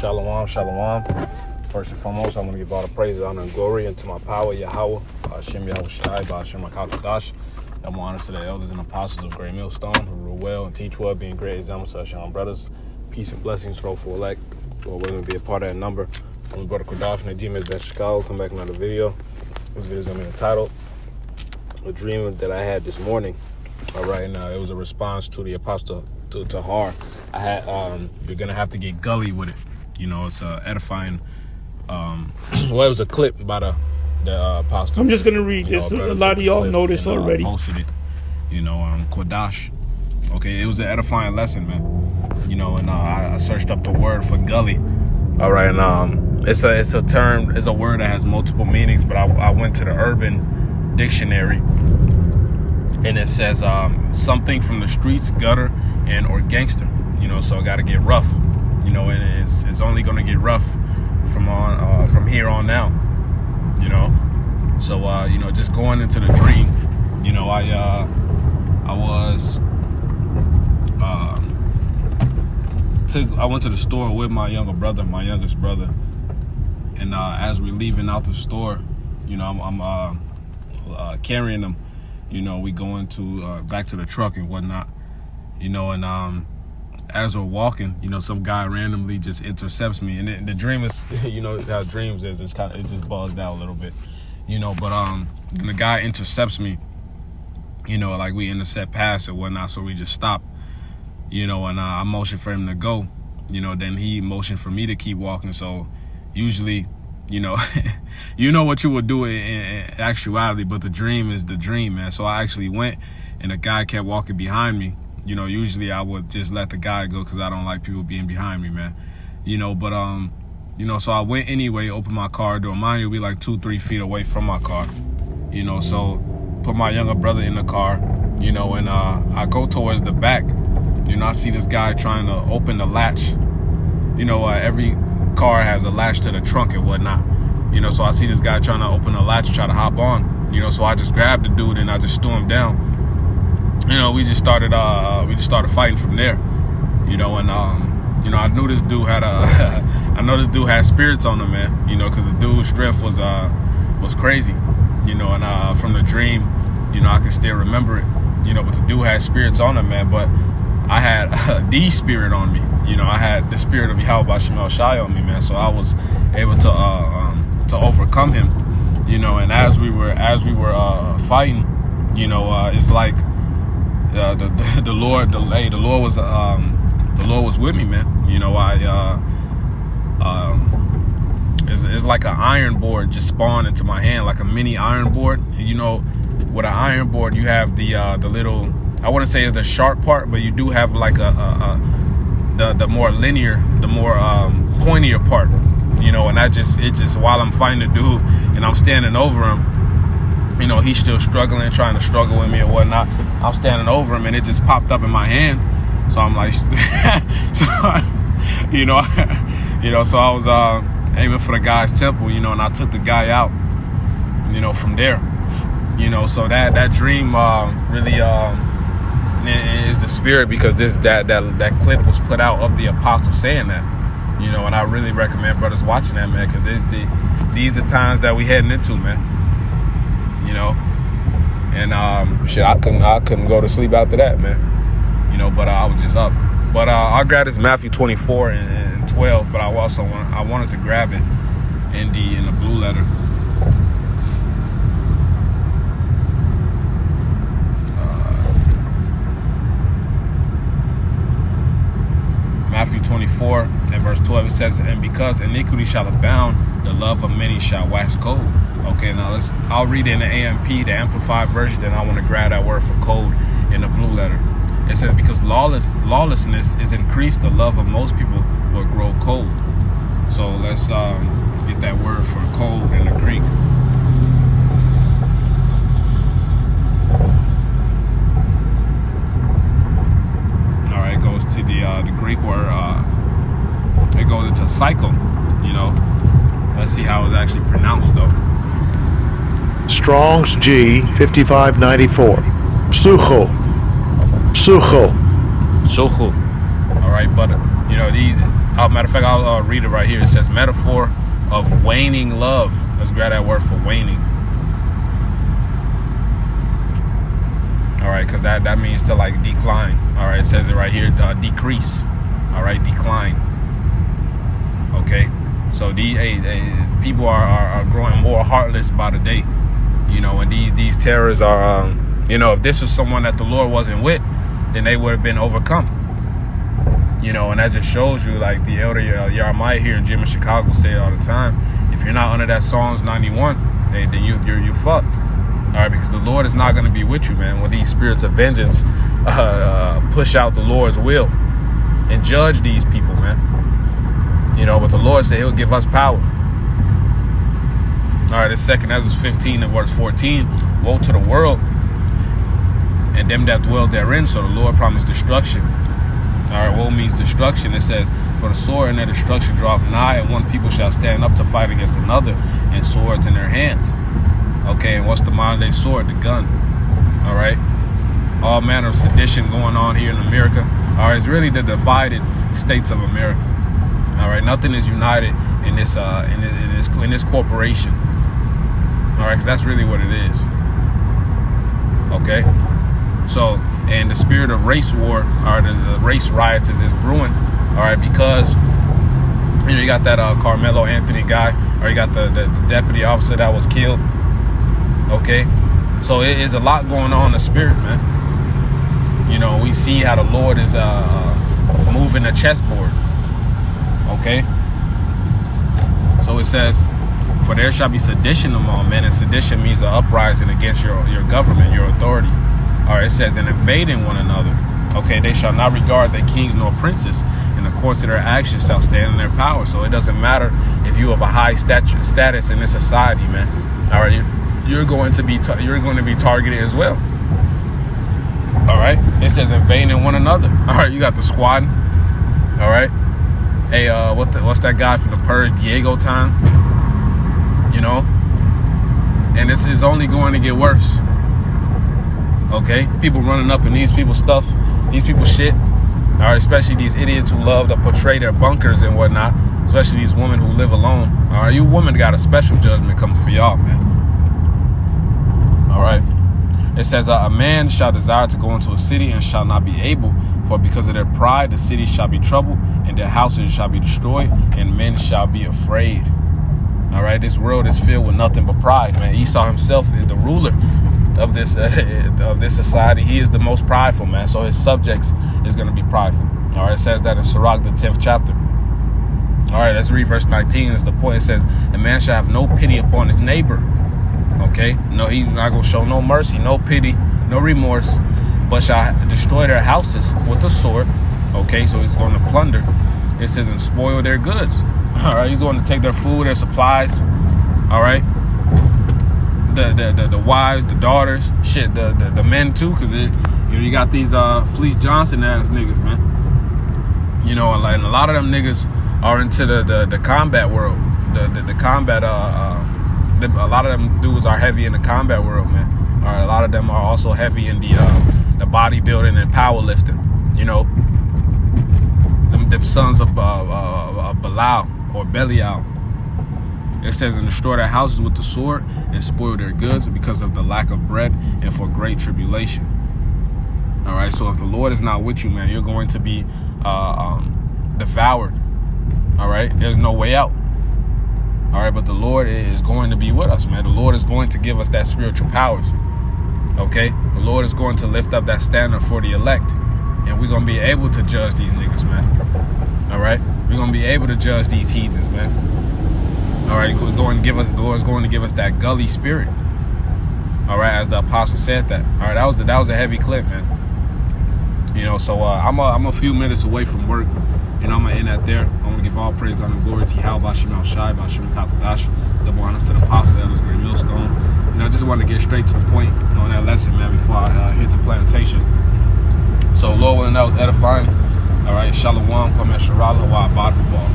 Shalom, shalom. First and foremost, I want to give all the praise, honor, and glory into my power, Yahweh, Hashem Yahweh Shai, Hashem HaKadosh. I'm honors to the elders and apostles of Great Millstone, who rule well and teach well, being great examples to us young brothers. Peace and blessings, throw for elect. Well, we're going to be a part of that number. I'm brother Kodash, Najim is Ben Chicago. Come back another video. This video is going to be entitled A Dream That I Had This Morning. All right, and it was a response to the apostle to Har. I had you're gonna have to get gully with it. You know, it's edifying. Well, it was a clip by the apostle. I'm just gonna read this. A lot of y'all know this already. Posted it. You know, Kodash. Okay, it was an edifying lesson, man. You know, and I searched up the word for gully. All right, and it's a term, it's a word that has multiple meanings. But I went to the Urban Dictionary. And it says something from the streets, gutter, and or gangster. You know, so I got to get rough. You know, and it's only going to get rough from here on out. You know, so you know, just going into the dream. You know, I went to the store with my youngest brother, and as we're leaving out the store, you know, I'm carrying them. You know, we go into back to the truck and whatnot, you know, and as we're walking, you know, some guy randomly just intercepts me. And the dream is, you know, how dreams is, it just bugged out a little bit, you know, but the guy intercepts me, you know, like we intercept past and whatnot, so we just stop, you know, and I motioned for him to go, you know, then he motioned for me to keep walking. So usually, you know, you know what you would do in actuality, but the dream is the dream, man. So I actually went, and the guy kept walking behind me. You know, usually I would just let the guy go because I don't like people being behind me, man. You know, but you know, so I went anyway, opened my car door. Mind you, be like 2-3 feet away from my car. You know, so put my younger brother in the car. You know, and I go towards the back. You know, I see this guy trying to open the latch. You know, every car has a latch to the trunk and whatnot, you know, so I see this guy trying to open the latch, try to hop on, you know, so I just grabbed the dude and I just threw him down. You know, we just started fighting from there, you know, and you know, I knew this dude had spirits on him, man, you know, because the dude's strength was crazy, you know, and from the dream, you know, I can still remember it, you know, but the dude had spirits on him, man. But I had the spirit on me. You know, I had the spirit of Yahweh Hashem Shai on me, man. So I was able to overcome him. You know, and as we were fighting, you know, it's like the Lord was with me, man. You know, it's like an iron board just spawned into my hand, like a mini iron board. You know, with an iron board, you have the little, I wouldn't say it's the sharp part, but you do have like the more linear, the more pointier part, you know, and it just while I'm fighting the dude and I'm standing over him, you know, he's still struggling, trying to struggle with me and whatnot. I'm standing over him and it just popped up in my hand. So I'm like, so, you know, so I was aiming for the guy's temple, you know, and I took the guy out, you know, from there, you know, so that dream really is the spirit, because that clip was put out of the apostle saying that, you know, and I really recommend brothers watching that, man, because these are times that we heading into, man, you know, and shit, I couldn't go to sleep after that, man, you know, but I was just up. But I grabbed this Matthew 24 and 12, but I wanted to grab it in the blue letter. Matthew 24 and verse 12, it says, "And because iniquity shall abound, the love of many shall wax cold." Okay, now I'll read it in the AMP, the Amplified version, then I want to grab that word for cold in the blue letter. It says, because lawlessness is increased, the love of most people will grow cold. So let's get that word for cold in the Greek. It goes to the Greek word, it goes into psycho, you know. Let's see how it's actually pronounced, though. Strong's G 5594. Sucho. All right, but you know these. Matter of fact, I'll read it right here. It says metaphor of waning love. Let's grab that word for waning. All right, because that means to like decline. All right, it says it right here, decrease. All right, decline. Okay, so people are growing more heartless by the day. You know, and these terrors are, you know, if this was someone that the Lord wasn't with, then they would have been overcome. You know, and that just shows you, like the elder Jeremiah here in Jim in Chicago say all the time, if you're not under that Psalms 91, then you're fucked. All right, because the Lord is not going to be with you, man, when these spirits of vengeance push out the Lord's will and judge these people, man. You know, but the Lord said he'll give us power. All right, it's 2 Ezra 15 and verse 14. Woe to the world and them that dwell therein. So the Lord promised destruction. All right, woe means destruction. It says, for the sword and their destruction draweth nigh, and one people shall stand up to fight against another, and swords in their hands. Okay, and what's the modern day sword? The gun. All right, all manner of sedition going on here in America. All right, it's really the divided states of America. All right, nothing is united in this in this corporation. All right, because that's really what it is. Okay, so and the spirit of race war or the race riots is brewing. All right, because you know you got that Carmelo Anthony guy, or you got the deputy officer that was killed. Okay, so it is a lot going on in the spirit, man. You know, we see how the Lord is moving the chessboard. Okay, so it says, for there shall be sedition among men, and sedition means an uprising against your government, your authority. All right, it says, and invading one another. Okay, they shall not regard their kings nor princes, and the course of their actions shall stand in their power. So it doesn't matter if you have a high status in this society, man. All right, you're going to be targeted as well. All right, it says invading one another. All right, you got the squad. All right, hey, what's that guy from the Purge, Diego time? You know, and this is only going to get worse. Okay, people running up in these people's stuff, these people's shit. All right, especially these idiots who love to portray their bunkers and whatnot. Especially these women who live alone. All right, you women got a special judgment coming for y'all, man. All right, it says a man shall desire to go into a city and shall not be able, for because of their pride the city shall be troubled, and their houses shall be destroyed, and men shall be afraid. All right, this world is filled with nothing but pride, man. Esau himself is the ruler of this society. He is the most prideful, man. So his subjects is going to be prideful. All right, it says that in Sirach, the 10th chapter. All right, let's read verse 19. It's the point. It says, a man shall have no pity upon his neighbor. Okay, no, he's not going to show no mercy, no pity, no remorse, but shall destroy their houses with the sword. Okay, so he's going to plunder. It says, and spoil their goods. All right, he's going to take their food, their supplies. All right, the wives, the daughters, shit, the men too, because you got these Fleece Johnson ass niggas, man. You know, and a lot of them niggas are into the combat world. The combat. A lot of them dudes are heavy in the combat world, man. All right, a lot of them are also heavy in the bodybuilding and powerlifting. You know, them sons of Belial or Belial. It says, and destroy their houses with the sword and spoil their goods because of the lack of bread and for great tribulation. All right, so if the Lord is not with you, man, you're going to be devoured. All right, there's no way out. All right, but the Lord is going to be with us, man. The Lord is going to give us that spiritual powers. Okay, the Lord is going to lift up that standard for the elect, and we're going to be able to judge these niggas, man. All right, we're going to be able to judge these heathens, man. All right, the Lord is going to give us that gully spirit. All right, as the apostle said that. All right, that was a heavy clip, man. You know, so I'm a few minutes away from work. You know, I'm going to end that there. I want to give all praise, honor, and glory to Yahweh, Bashim Al-Shai, Bashim Kakadash, double honors to the apostle, that was great millstone. You know, I just want to get straight to the point on that lesson, man, before I hit the plantation. So, Lord willing, that was edifying. All right, Shalom, Kwame Sharala, Wa Ball.